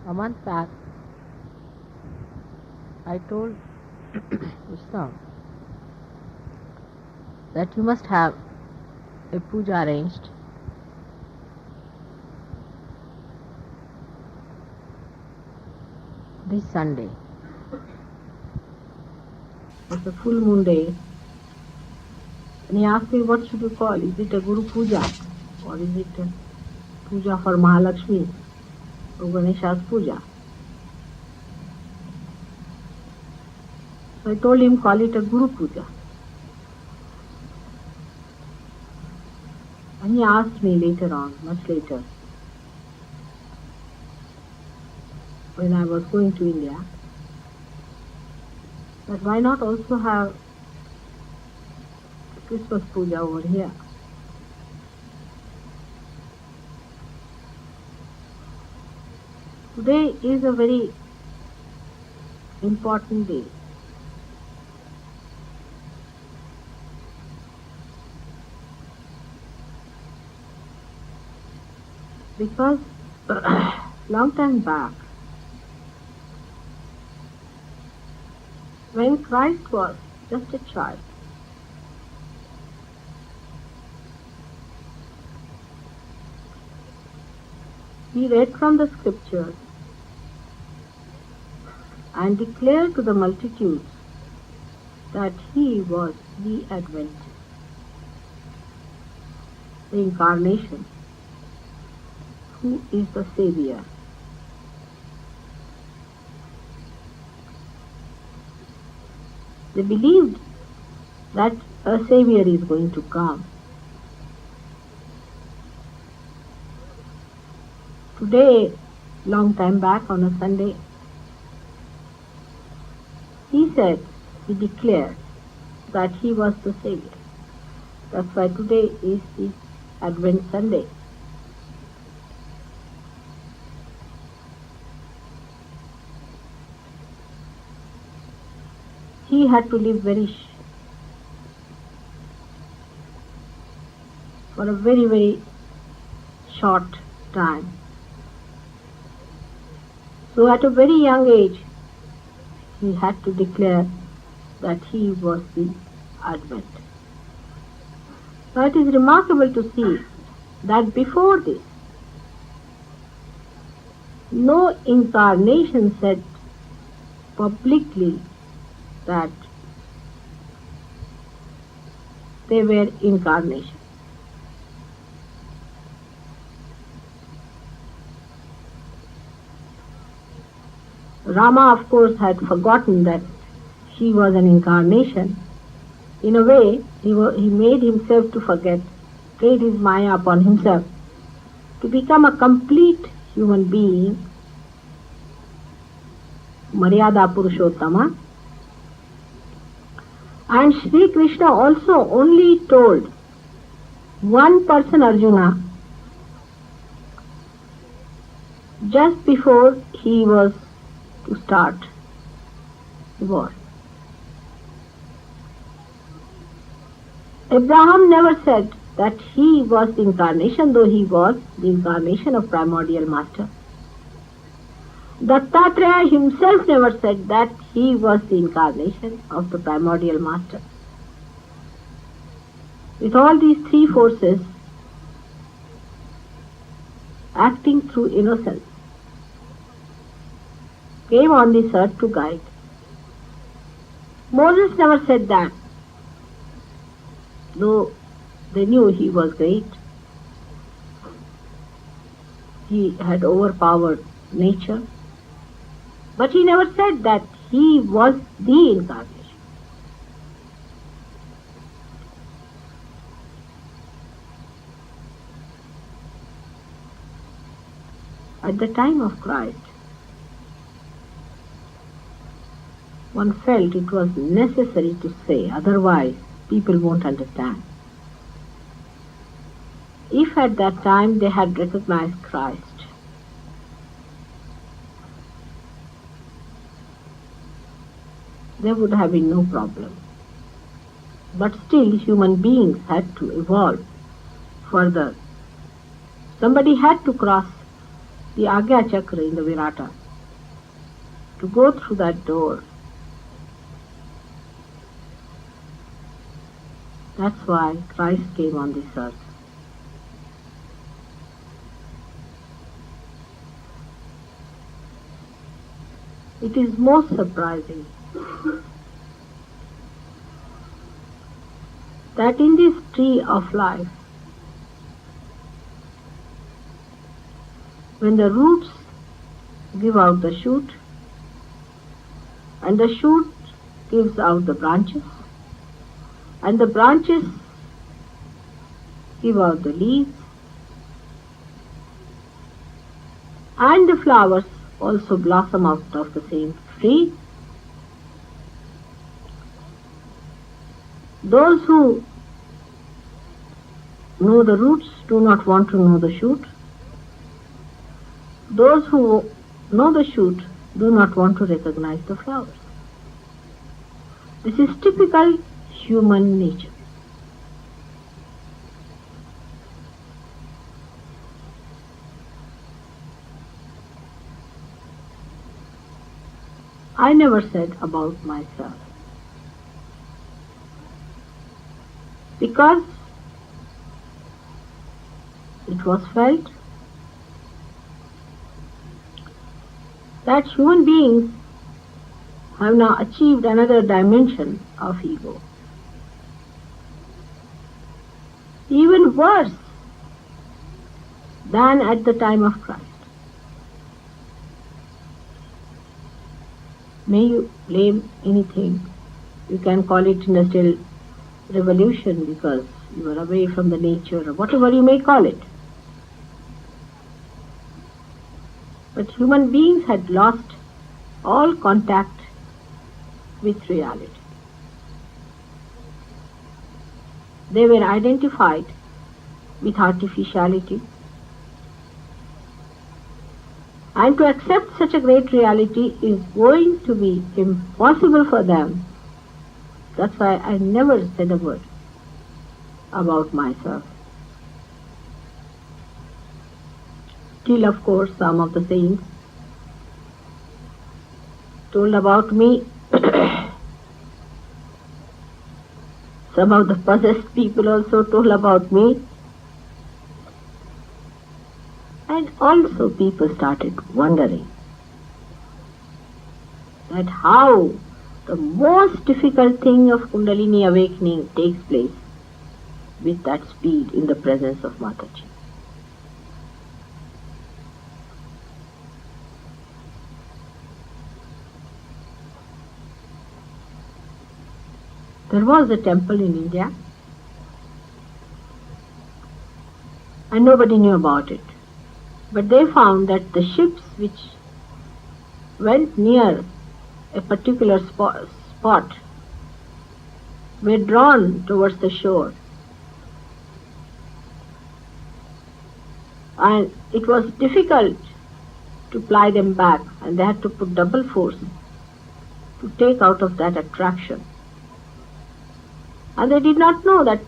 A month back, I told Vishnu that you must have a puja arranged this Sunday. It's a full moon day. And he asked me, what should you call? Is it a Guru Puja? Or is it a Puja for Mahalakshmi? Or Ganesha's Puja? So I told him, call it a Guru Puja. And he asked me later on, much later, when I was going to India, that why not also have Christmas Puja over here? Today is a very important day. Because long time back, when Christ was just a child, he read from the scriptures and declared to the multitudes that he was the Advent, the Incarnation, who is the Savior. They believed that a Savior is going to come. Today, long time back on a Sunday, he declared that he was the Savior. That's why today is the Advent Sunday. He had to live for a very, very short time. So at a very young age, he had to declare that he was the Advent. Now it is remarkable to see that before this, no incarnation said publicly that they were incarnation. Rama, of course, had forgotten that he was an incarnation. In a way, he made himself to forget, played his Maya upon himself, to become a complete human being, Maryada Purushottama. And Sri Krishna also only told one person, Arjuna, just before he was to start the war. Abraham never said that he was the incarnation, though he was the incarnation of primordial master. Dattatreya himself never said that he was the incarnation of the primordial master. With all these three forces acting through innocence, came on this earth to guide. Moses never said that, though they knew he was great. He had overpowered nature. But he never said that he was the incarnation. At the time of Christ, one felt it was necessary to say, otherwise people won't understand. If at that time they had recognized Christ, there would have been no problem. But still, human beings had to evolve further. Somebody had to cross the Agya Chakra in the Virata, to go through that door. That's why Christ came on this earth. It is most surprising that in this tree of life, when the roots give out the shoot, and the shoot gives out the branches, and the branches give out the leaves, and the flowers also blossom out of the same tree. Those who know the roots do not want to know the shoot. Those who know the shoot do not want to recognize the flowers. This is typical human nature. I never said about myself, because it was felt that human beings have now achieved another dimension of ego, even worse than at the time of Christ. May you blame anything. You can call it industrial revolution because you are away from the nature, or whatever you may call it. But human beings had lost all contact with reality. They were identified with artificiality, and to accept such a great reality is going to be impossible for them. That's why I never said a word about myself. Till, of course, some of the saints told about me. Some of the possessed people also told about me. And also people started wondering that how the most difficult thing of Kundalini awakening takes place with that speed in the presence of Mataji. There was a temple in India and nobody knew about it. But they found that the ships which went near a particular spot were drawn towards the shore. And it was difficult to ply them back, and they had to put double force to take out of that attraction. And they did not know that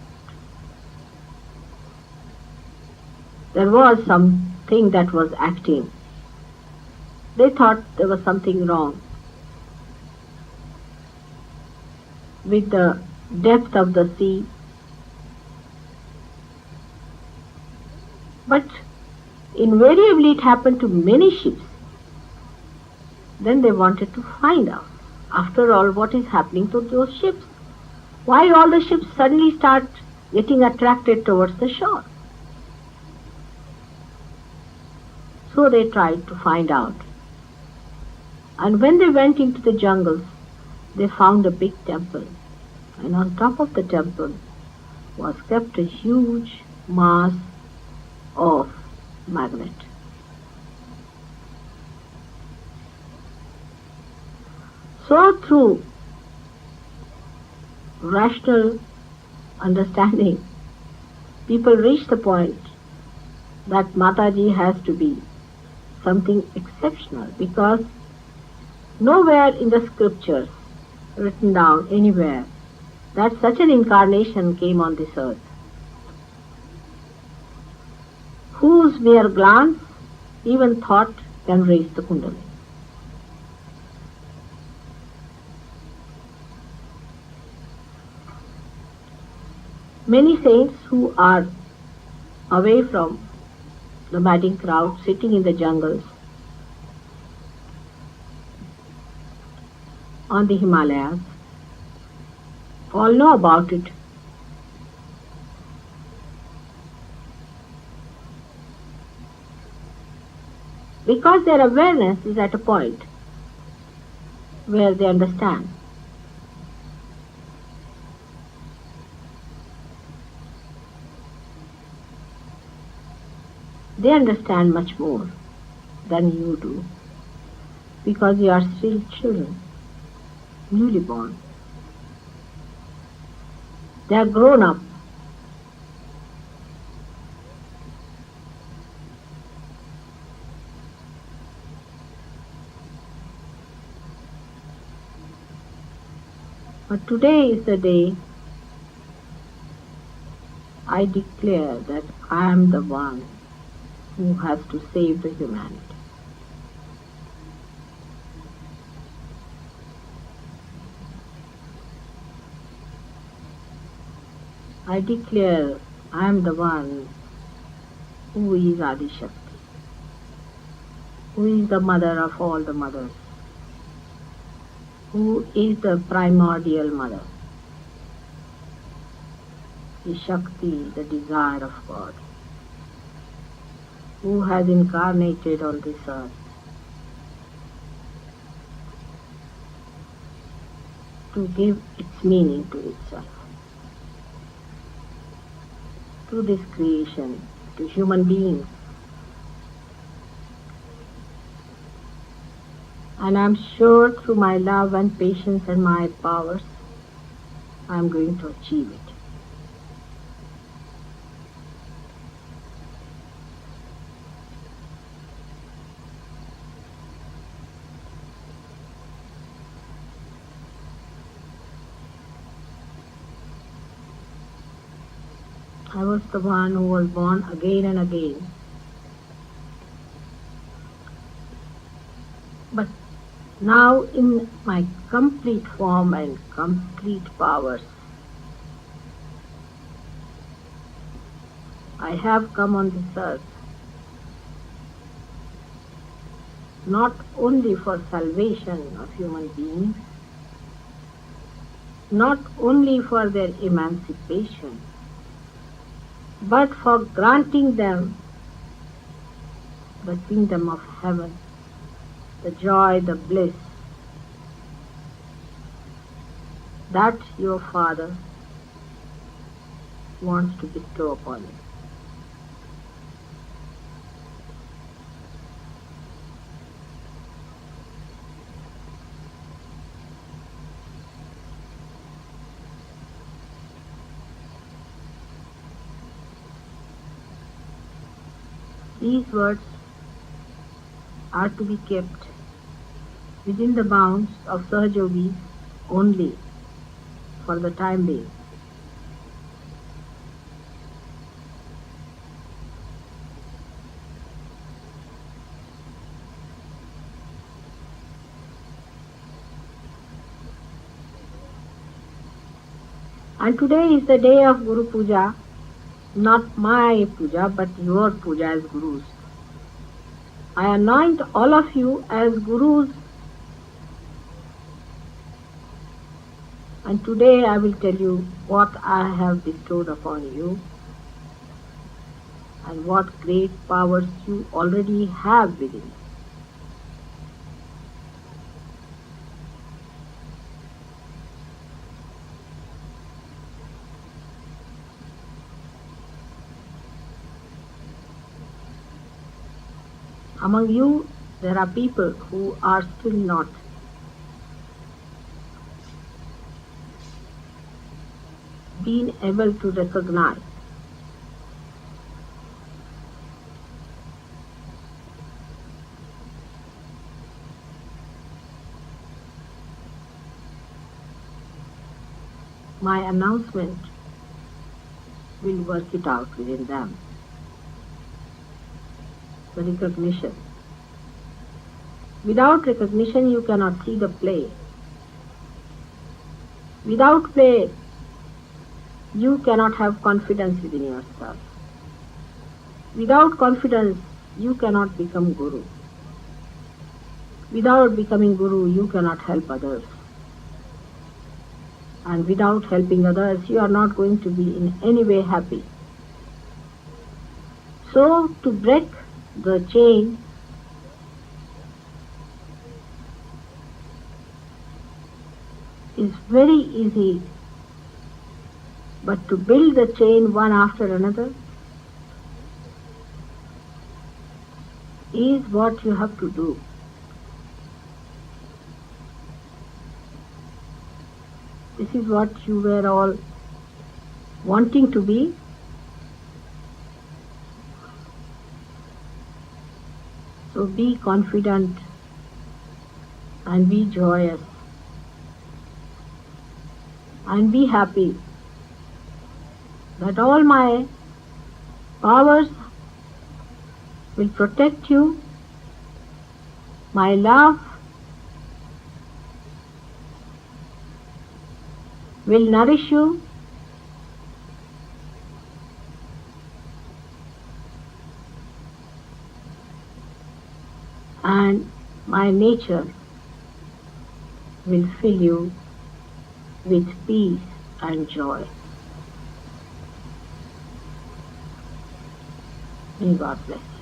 there was something that was acting. They thought there was something wrong with the depth of the sea. But invariably it happened to many ships. Then they wanted to find out, after all, what is happening to those ships. Why all the ships suddenly start getting attracted towards the shore? So they tried to find out. And when they went into the jungles, they found a big temple. And on top of the temple was kept a huge mass of magnet. So through rational understanding, people reach the point that Mataji has to be something exceptional, because nowhere in the scriptures written down anywhere that such an incarnation came on this earth, whose mere glance Even thought can raise the Kundalini. Many saints who are away from the madding crowd, sitting in the jungles, on the Himalayas, all know about it. Because their awareness is at a point where they understand. They understand much more than you do, because you are still children, newly born. They are grown up. But today is the day I declare that I am the one who has to save the humanity. I declare I am the one who is Adi Shakti, who is the mother of all the mothers, who is the primordial mother, the Shakti, the desire of God, who has incarnated on this earth to give its meaning to itself, to this creation, to human beings. And I am sure through my love and patience and my powers, I am going to achieve it. I was the one who was born again and again. But now in my complete form and complete powers, I have come on this earth not only for salvation of human beings, not only for their emancipation, but for granting them the kingdom of heaven, the joy, the bliss that your Father wants to bestow upon you. These words are to be kept within the bounds of Sahajogis only for the time being. And today is the day of Guru Puja, not my puja, but your puja as gurus. I anoint all of you as gurus, and today I will tell you what I have bestowed upon you and what great powers you already have within you. Among you, there are people who are still not being able to recognize my announcement will work it out within them. the recognition. Without recognition, you cannot see the play. Without play, you cannot have confidence within yourself. Without confidence, you cannot become Guru. Without becoming Guru, you cannot help others. And without helping others, you are not going to be in any way happy. So, to break the chain, is very easy, but to build the chain one after another is what you have to do. This is what you were all wanting to be. So be confident and be joyous and be happy that all my powers will protect you. My love will nourish you. And my nature will fill you with peace and joy. May God bless.